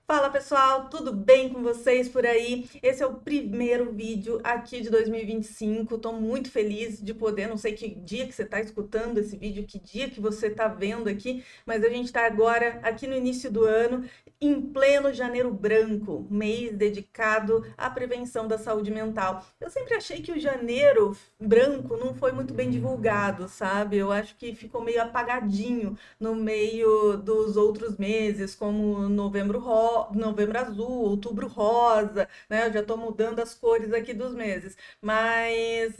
Fala pessoal, tudo bem com vocês por aí? Esse é o primeiro vídeo aqui de 2025. Tô muito feliz de poder, não sei que dia que você está escutando esse vídeo, que dia que você está vendo aqui, mas a gente está agora aqui no início do ano, em pleno Janeiro Branco, mês dedicado à prevenção da saúde mental. Eu sempre achei que o Janeiro Branco não foi muito bem divulgado, sabe? Eu acho que ficou meio apagadinho no meio dos outros meses, como novembro azul, outubro rosa, né? Eu já estou mudando as cores aqui dos meses. Mas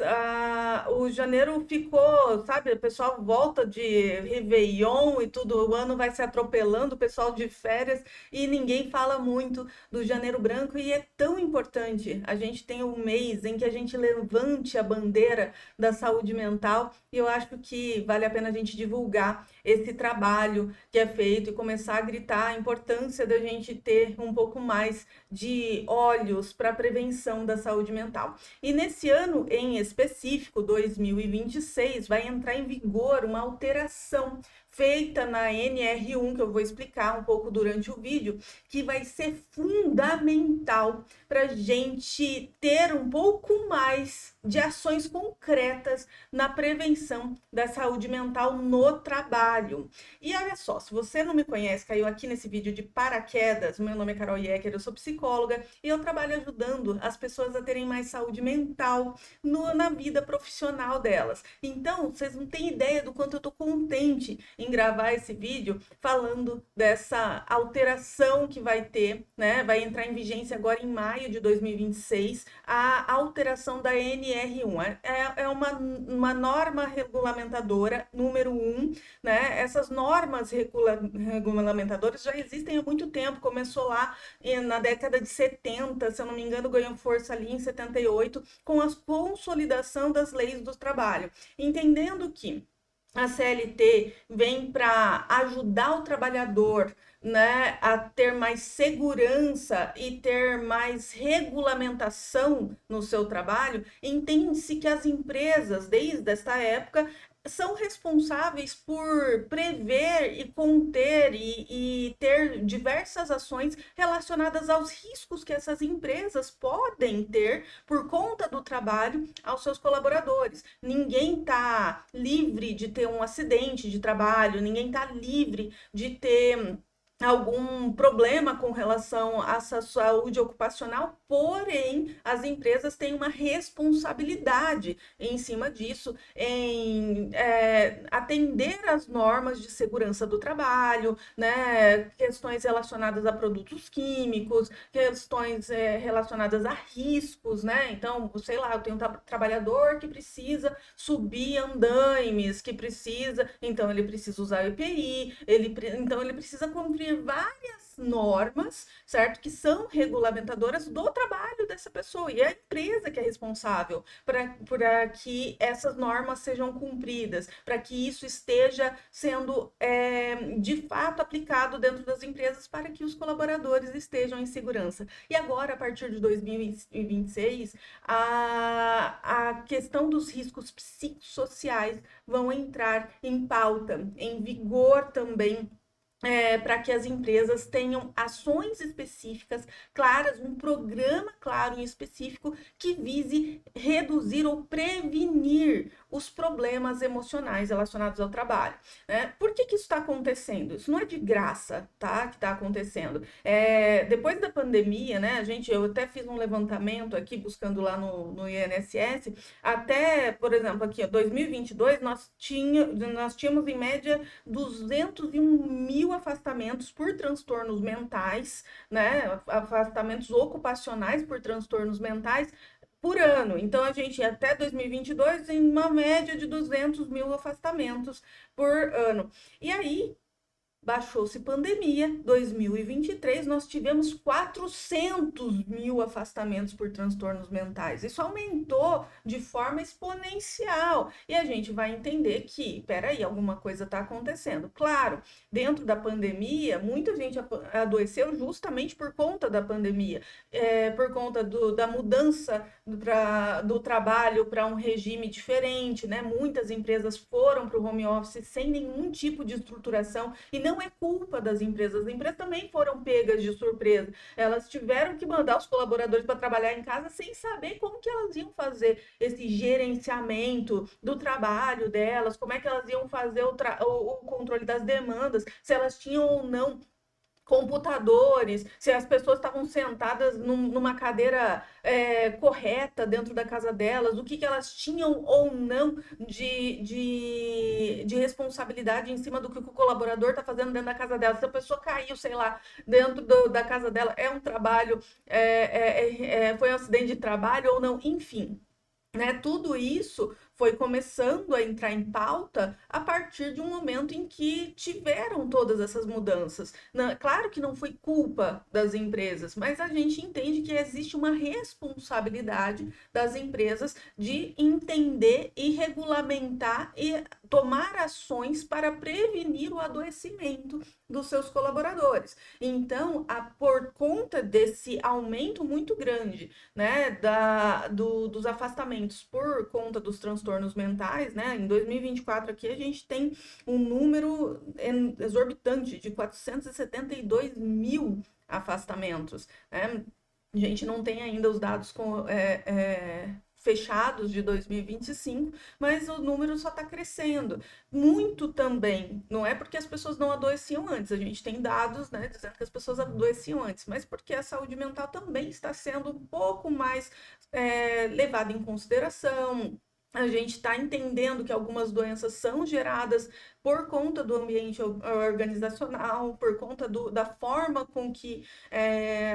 o janeiro ficou, sabe? O pessoal volta de Réveillon e tudo, o ano vai se atropelando, o pessoal de férias, e ninguém fala muito do janeiro branco, e é tão importante. A gente tem um mês em que a gente levante a bandeira da saúde mental, e eu acho que vale a pena a gente divulgar esse trabalho que é feito e começar a gritar a importância da gente ter um pouco mais de olhos para a prevenção da saúde mental. E nesse ano em específico, 2026, vai entrar em vigor uma alteração feita na NR1, que eu vou explicar um pouco durante o vídeo, que vai ser fundamental para a gente ter um pouco mais de ações concretas na prevenção da saúde mental no trabalho. E olha só, se você não me conhece, caiu aqui nesse vídeo de paraquedas, meu nome é Carol Yecker, eu sou psicóloga e eu trabalho ajudando as pessoas a terem mais saúde mental na vida profissional delas. Então, vocês não têm ideia do quanto eu tô contente em gravar esse vídeo falando dessa alteração que vai ter, né? Vai entrar em vigência agora em maio de 2026, a alteração da NR1. É uma norma regulamentadora, número 1, né? Essas normas regulamentadoras já existem há muito tempo, começou lá na década de 70, se eu não me engano, ganhou força ali em 78, com a consolidação das leis do trabalho. Entendendo que a CLT vem para ajudar o trabalhador, né, a ter mais segurança e ter mais regulamentação no seu trabalho, entende-se que as empresas, desde esta época, são responsáveis por prever e conter e ter diversas ações relacionadas aos riscos que essas empresas podem ter por conta do trabalho aos seus colaboradores. Ninguém está livre de ter um acidente de trabalho, ninguém está livre de ter algum problema com relação à sua saúde ocupacional, porém as empresas têm uma responsabilidade em cima disso, em atender às normas de segurança do trabalho, né, questões relacionadas a produtos químicos, questões relacionadas a riscos, né, então, sei lá, eu tenho um trabalhador que precisa subir andaimes, que precisa, então ele precisa usar EPI, então ele precisa cumprir várias normas, certo? Que são regulamentadoras do trabalho dessa pessoa. E é a empresa que é responsável para que essas normas sejam cumpridas, para que isso esteja sendo de fato aplicado dentro das empresas para que os colaboradores estejam em segurança. E agora, a partir de 2026, a questão dos riscos psicossociais vão entrar em pauta, em vigor também, para que as empresas tenham ações específicas, claras, um programa claro e específico que vise reduzir ou prevenir os problemas emocionais relacionados ao trabalho, né? Por que isso está acontecendo? Isso não é de graça, tá? Que está acontecendo. Depois da pandemia, né? Eu até fiz um levantamento aqui, buscando lá no INSS, até, por exemplo, aqui, ó, 2022, nós tínhamos em média 201 mil afastamentos por transtornos mentais, né? Afastamentos ocupacionais por transtornos mentais por ano. Então, a gente, até 2022, em uma média de 200 mil afastamentos por ano. E aí, baixou-se pandemia, 2023, nós tivemos 400 mil afastamentos por transtornos mentais. Isso aumentou de forma exponencial. E a gente vai entender que, peraí, alguma coisa está acontecendo. Claro, dentro da pandemia, muita gente adoeceu justamente por conta da pandemia, por conta da mudança do trabalho para um regime diferente, né? Muitas empresas foram para o home office sem nenhum tipo de estruturação, e não não é culpa das empresas. As empresas também foram pegas de surpresa. Elas tiveram que mandar os colaboradores para trabalhar em casa sem saber como que elas iam fazer esse gerenciamento do trabalho delas, como é que elas iam fazer o controle das demandas, se elas tinham ou não computadores, se as pessoas estavam sentadas numa cadeira correta dentro da casa delas, o que elas tinham ou não de responsabilidade em cima do que o colaborador está fazendo dentro da casa dela. Se a pessoa caiu, sei lá, dentro da casa dela, é um trabalho, foi um acidente de trabalho ou não, enfim. Né, tudo isso foi começando a entrar em pauta a partir de um momento em que tiveram todas essas mudanças. Claro que não foi culpa das empresas, mas a gente entende que existe uma responsabilidade das empresas de entender e regulamentar e tomar ações para prevenir o adoecimento dos seus colaboradores. Então, por conta desse aumento muito grande, né, dos afastamentos por conta dos transtornos mentais, né, em 2024 aqui a gente tem um número exorbitante de 472 mil afastamentos, né? A gente não tem ainda os dados fechados de 2025, mas o número só está crescendo. Muito também, não é porque as pessoas não adoeciam antes, a gente tem dados, né, dizendo que as pessoas adoeciam antes, mas porque a saúde mental também está sendo um pouco mais levada em consideração. A gente está entendendo que algumas doenças são geradas por conta do ambiente organizacional, por conta da forma com que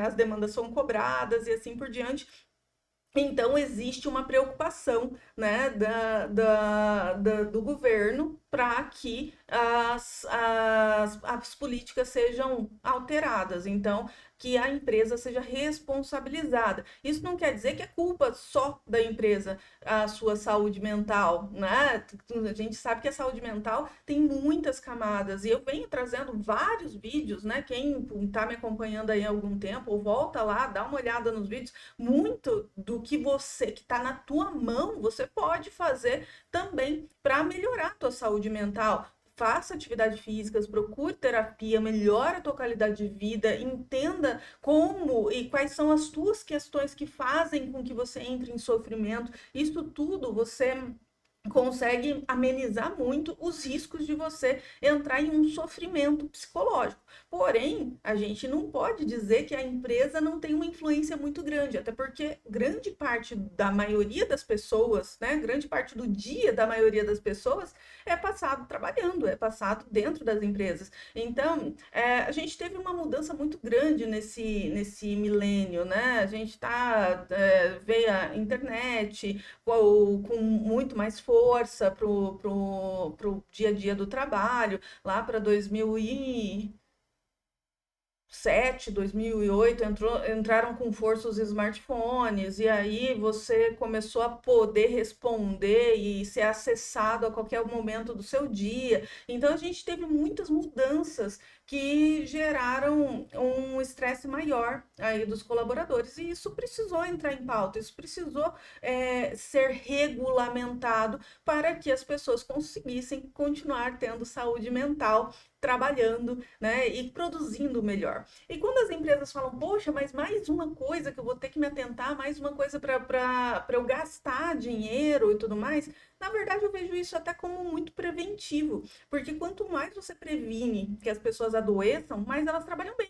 as demandas são cobradas e assim por diante. Então, existe uma preocupação, né, do governo para que as políticas sejam alteradas. Então, que a empresa seja responsabilizada. Isso não quer dizer que é culpa só da empresa a sua saúde mental, né? A gente sabe que a saúde mental tem muitas camadas e eu venho trazendo vários vídeos, né? Quem está me acompanhando aí há algum tempo, volta lá, dá uma olhada nos vídeos. Muito do que está na tua mão, você pode fazer também para melhorar a tua saúde mental. Faça atividade física, procure terapia, melhore a tua qualidade de vida, entenda como e quais são as tuas questões que fazem com que você entre em sofrimento. Isso tudo você consegue amenizar muito os riscos de você entrar em um sofrimento psicológico. Porém, a gente não pode dizer que a empresa não tem uma influência muito grande, até porque grande parte da maioria das pessoas, né, grande parte do dia da maioria das pessoas é passado trabalhando, é passado dentro das empresas. Então, a gente teve uma mudança muito grande nesse milênio, né? A gente veio a internet com muito mais força pro dia a dia do trabalho, lá para 2007, 2008, entraram com força os smartphones, e aí você começou a poder responder e ser acessado a qualquer momento do seu dia. Então, a gente teve muitas mudanças que geraram um estresse maior aí dos colaboradores, e isso precisou entrar em pauta, isso precisou ser regulamentado para que as pessoas conseguissem continuar tendo saúde mental, trabalhando, né, e produzindo melhor. E quando as empresas falam, poxa, mas mais uma coisa que eu vou ter que me atentar, mais uma coisa para eu gastar dinheiro e tudo mais, na verdade eu vejo isso até como muito preventivo, porque quanto mais você previne que as pessoas adoeçam, mais elas trabalham bem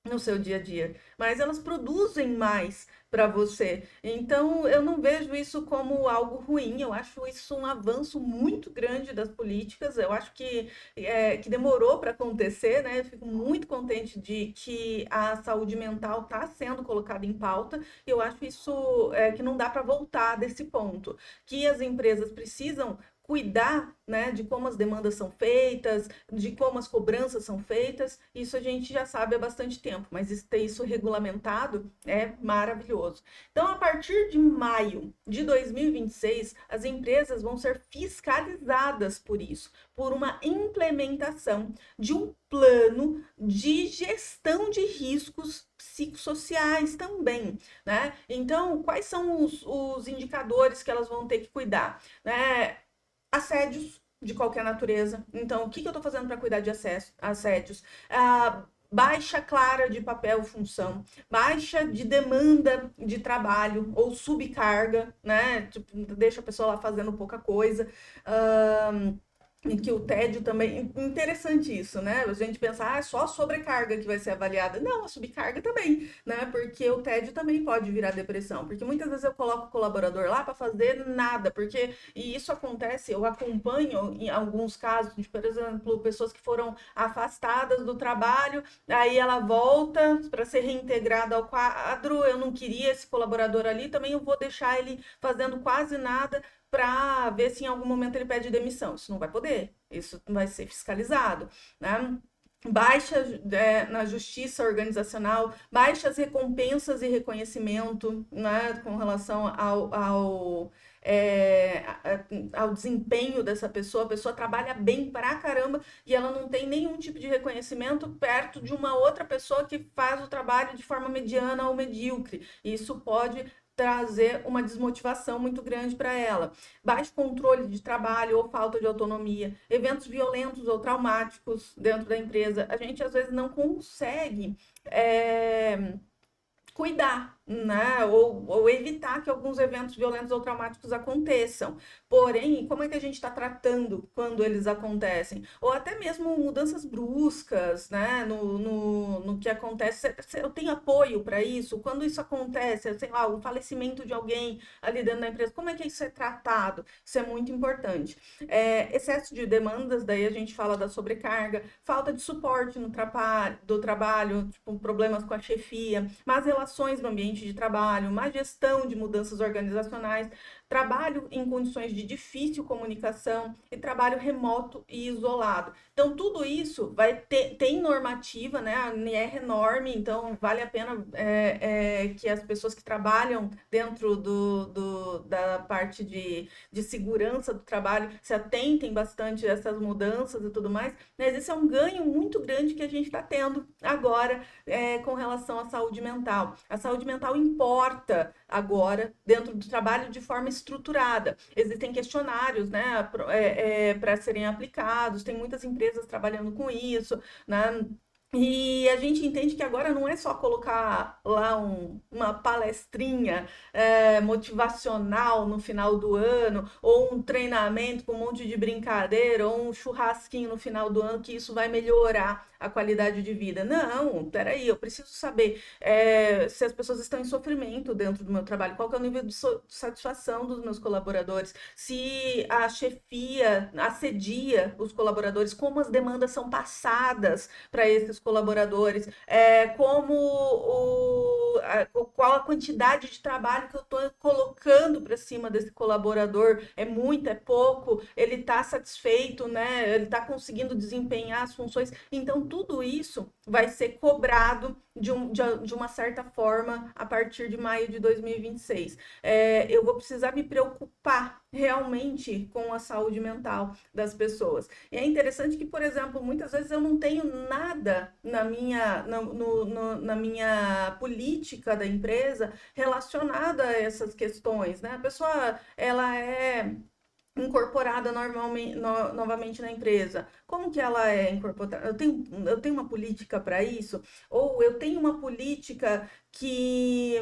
no seu dia a dia, mas elas produzem mais para você. Então, eu não vejo isso como algo ruim, eu acho isso um avanço muito grande das políticas, eu acho que demorou para acontecer, né? Eu fico muito contente de que a saúde mental está sendo colocada em pauta, e eu acho isso que não dá para voltar desse ponto, que as empresas precisam cuidar, né, de como as demandas são feitas, de como as cobranças são feitas, isso a gente já sabe há bastante tempo, mas ter isso regulamentado é maravilhoso. Então, a partir de maio de 2026, as empresas vão ser fiscalizadas por isso, por uma implementação de um plano de gestão de riscos psicossociais também, né? Então, quais são os indicadores que elas vão ter que cuidar, né? Assédios, de qualquer natureza. Então, o que eu estou fazendo para cuidar de assédios? Baixa clara de papel e função, baixa de demanda de trabalho ou subcarga, né? Tipo, deixa a pessoa lá fazendo pouca coisa. E que o tédio também. Interessante isso, né? A gente pensa, é só a sobrecarga que vai ser avaliada. Não, a subcarga também, né? Porque o tédio também pode virar depressão. Porque muitas vezes eu coloco o colaborador lá para fazer nada, porque. E isso acontece, eu acompanho em alguns casos, de, por exemplo, pessoas que foram afastadas do trabalho, aí ela volta para ser reintegrada ao quadro. Eu não queria esse colaborador ali, também eu vou deixar ele fazendo quase nada para ver se em algum momento ele pede demissão. Isso não vai poder, isso vai ser fiscalizado, né? Baixa na justiça organizacional, baixas recompensas e reconhecimento, né, com relação ao desempenho dessa pessoa. A pessoa trabalha bem pra caramba e ela não tem nenhum tipo de reconhecimento perto de uma outra pessoa que faz o trabalho de forma mediana ou medíocre. Isso pode trazer uma desmotivação muito grande para ela. Baixo controle de trabalho ou falta de autonomia, eventos violentos ou traumáticos dentro da empresa. A gente às vezes não consegue cuidar, né? Ou evitar que alguns eventos violentos ou traumáticos aconteçam. Porém, como é que a gente está tratando quando eles acontecem? Ou até mesmo mudanças bruscas, né? No que acontece. Eu tenho apoio para isso? Quando isso acontece, sei lá, o falecimento de alguém ali dentro da empresa, como é que isso é tratado? Isso é muito importante. Excesso de demandas, daí a gente fala da sobrecarga, falta de suporte do trabalho, tipo, problemas com a chefia, mas relações no ambiente de trabalho, má gestão de mudanças organizacionais, trabalho em condições de difícil comunicação e trabalho remoto e isolado. Então, tudo isso tem normativa, né? A ANR é enorme, então vale a pena que as pessoas que trabalham dentro da parte de segurança do trabalho se atentem bastante a essas mudanças e tudo mais, mas esse é um ganho muito grande que a gente está tendo agora com relação à saúde mental. A saúde mental importa agora dentro do trabalho de forma estruturada. Existem questionários, né, para serem aplicados, tem muitas empresas trabalhando com isso, né? E a gente entende que agora não é só colocar lá uma palestrinha motivacional no final do ano, ou um treinamento com um monte de brincadeira, ou um churrasquinho no final do ano, que isso vai melhorar a qualidade de vida. Não, peraí, eu preciso saber se as pessoas estão em sofrimento dentro do meu trabalho, qual que é o nível de satisfação dos meus colaboradores, se a chefia assedia os colaboradores, como as demandas são passadas para esses colaboradores, qual a quantidade de trabalho que eu estou colocando para cima desse colaborador, é muito, é pouco, ele está satisfeito, né? Ele está conseguindo desempenhar as funções. Então, tudo isso vai ser cobrado de uma certa forma a partir de maio de 2026. Eu vou precisar me preocupar realmente com a saúde mental das pessoas. E é interessante que, por exemplo, muitas vezes eu não tenho nada na minha política da empresa relacionada a essas questões, né? A pessoa, ela é incorporada novamente na empresa. Como que ela é incorporada? Eu tenho uma política para isso? Ou eu tenho uma política que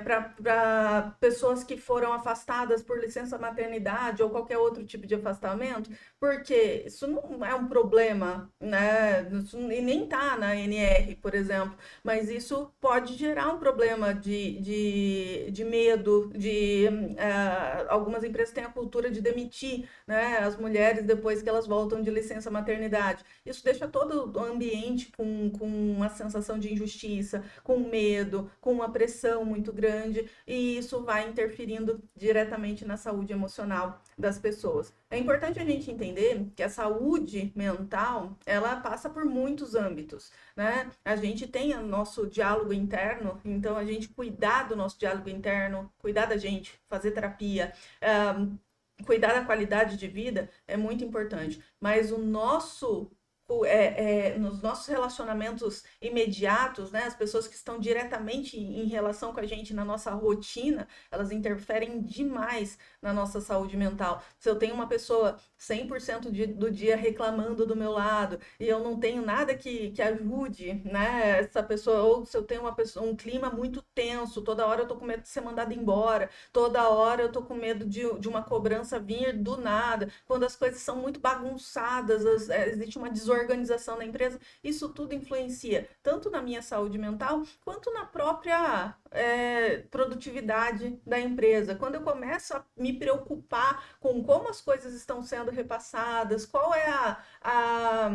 para pessoas que foram afastadas por licença maternidade ou qualquer outro tipo de afastamento? Porque isso não é um problema, né? E nem tá na NR, por exemplo, mas isso pode gerar um problema de medo, algumas empresas têm a cultura de demitir, né, as mulheres depois que elas voltam de licença maternidade. Isso deixa todo o ambiente com uma sensação de injustiça, com medo, com uma pressão muito grande, e isso vai interferindo diretamente na saúde emocional das pessoas. É importante a gente entender que a saúde mental, ela passa por muitos âmbitos, né? A gente tem o nosso diálogo interno, então a gente cuidar do nosso diálogo interno, cuidar da gente, fazer terapia, cuidar da qualidade de vida é muito importante. Mas o nosso nos nossos relacionamentos imediatos, né, as pessoas que estão diretamente em relação com a gente na nossa rotina, elas interferem demais na nossa saúde mental. Se eu tenho uma pessoa 100% do dia reclamando do meu lado e eu não tenho nada que ajude, né, essa pessoa, ou se eu tenho um clima muito tenso, toda hora eu tô com medo de ser mandada embora, toda hora eu tô com medo de uma cobrança vir do nada, quando as coisas são muito bagunçadas, existe uma desorganização na empresa, isso tudo influencia tanto na minha saúde mental quanto na própria produtividade da empresa. Quando eu começo a me preocupar com como as coisas estão sendo repassadas, qual é a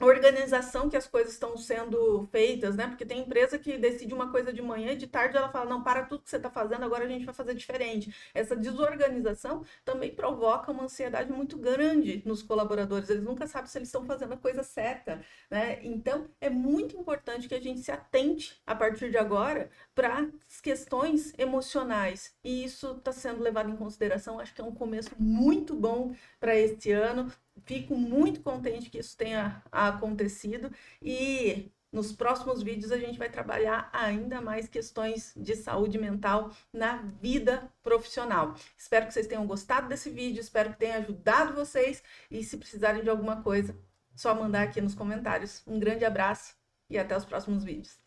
organização que as coisas estão sendo feitas, né? Porque tem empresa que decide uma coisa de manhã e de tarde ela fala, não, para tudo que você está fazendo, agora a gente vai fazer diferente. Essa desorganização também provoca uma ansiedade muito grande nos colaboradores, eles nunca sabem se eles estão fazendo a coisa certa, né? Então, é muito importante que a gente se atente, a partir de agora, para as questões emocionais, e isso está sendo levado em consideração, acho que é um começo muito bom para este ano. Fico muito contente que isso tenha acontecido e nos próximos vídeos a gente vai trabalhar ainda mais questões de saúde mental na vida profissional. Espero que vocês tenham gostado desse vídeo, espero que tenha ajudado vocês e se precisarem de alguma coisa, só mandar aqui nos comentários. Um grande abraço e até os próximos vídeos.